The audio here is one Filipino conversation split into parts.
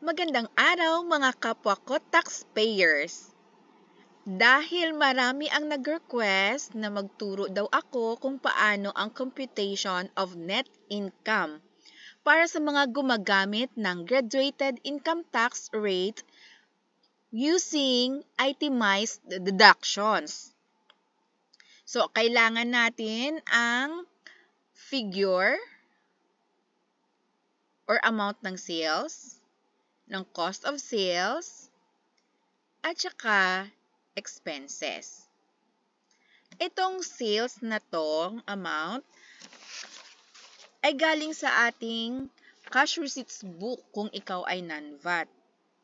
Magandang araw mga kapwa ko taxpayers! Dahil marami ang nag-request na magturo daw ako kung paano ang computation of net income para sa mga gumagamit ng graduated income tax rate using itemized deductions. So, kailangan natin ang figure or amount ng sales, ng cost of sales, at saka expenses. Itong sales na tong amount ay galing sa ating cash receipts book kung ikaw ay non-VAT.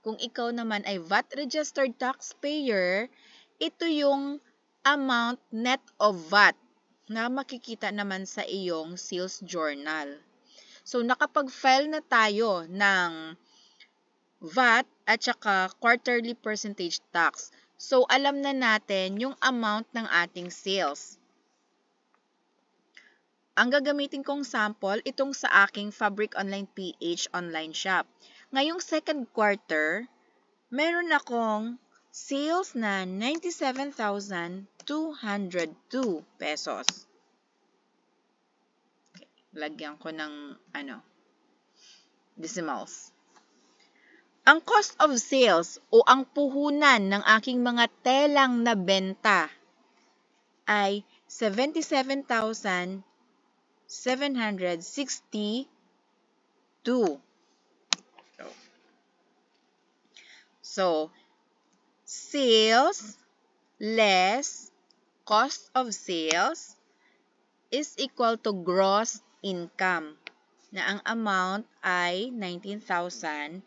Kung ikaw naman ay VAT registered taxpayer, ito yung amount net of VAT na makikita naman sa iyong sales journal. So, nakapag-file na tayo ng VAT at saka quarterly percentage tax. So, alam na natin yung amount ng ating sales. Ang gagamitin kong sample, itong sa aking Fabric Online PH online shop. Ngayong second quarter, meron akong sales na 97,202 pesos. Okay. Lagyan ko ng decimals. Ang cost of sales o ang puhunan ng aking mga telang na benta ay 77,762. So, sales less cost of sales is equal to gross income na ang amount ay 19,440.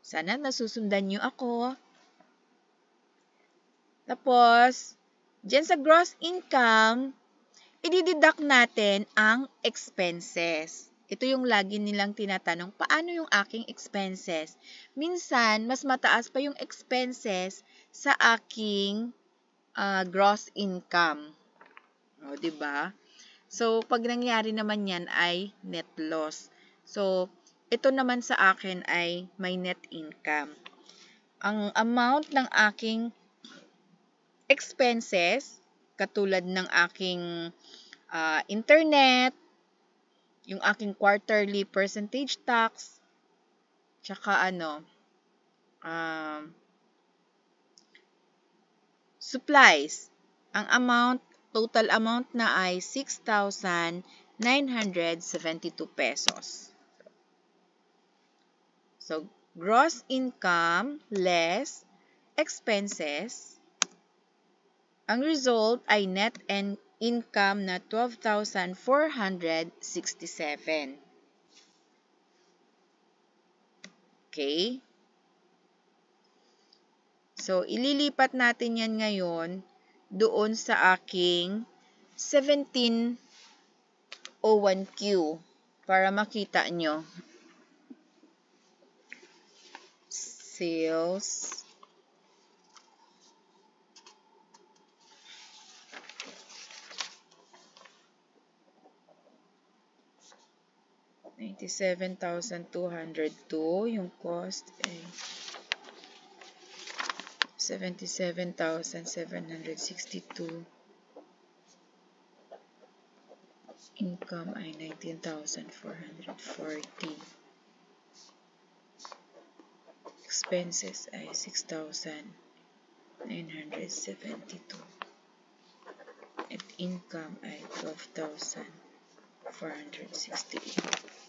Sana nasusundan niyo ako. Tapos, dyan sa gross income, i-deduct natin ang expenses. Ito yung lagi nilang tinatanong, paano yung aking expenses? Minsan, mas mataas pa yung expenses sa aking gross income. O, diba? So, pag nangyari naman yan ay net loss. So, ito naman sa akin ay may net income. Ang amount ng aking expenses, katulad ng aking internet, yung aking quarterly percentage tax, tsaka supplies. Ang total amount na ay 6,972 pesos. So, gross income less expenses. Ang result ay net income na 12,467. Okay? So, ililipat natin yan ngayon doon sa aking 1701Q para makita nyo. Sales. $97,202. Yung cost ay 77,762. Income ay 19,440. Expenses ay 6,972. At income ay 12,468.